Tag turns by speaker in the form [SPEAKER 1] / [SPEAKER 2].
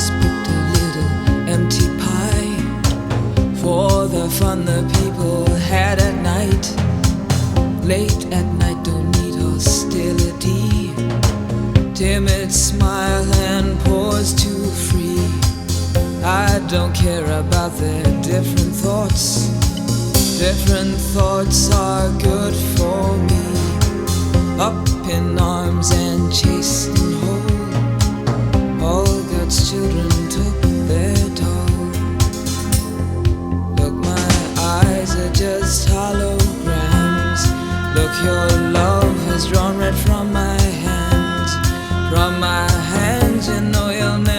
[SPEAKER 1] just booked a little empty pie for the fun the people had at night. Late at night, don't need hostility. Timid smile and pause too free. I don't care about their different thoughts. Different thoughts are good for me. Up in arms and chased and whole, all God's children took their toll. Look, my eyes are just holograms. Look, your love has drawn red from my hands. From my hands, you know you'll never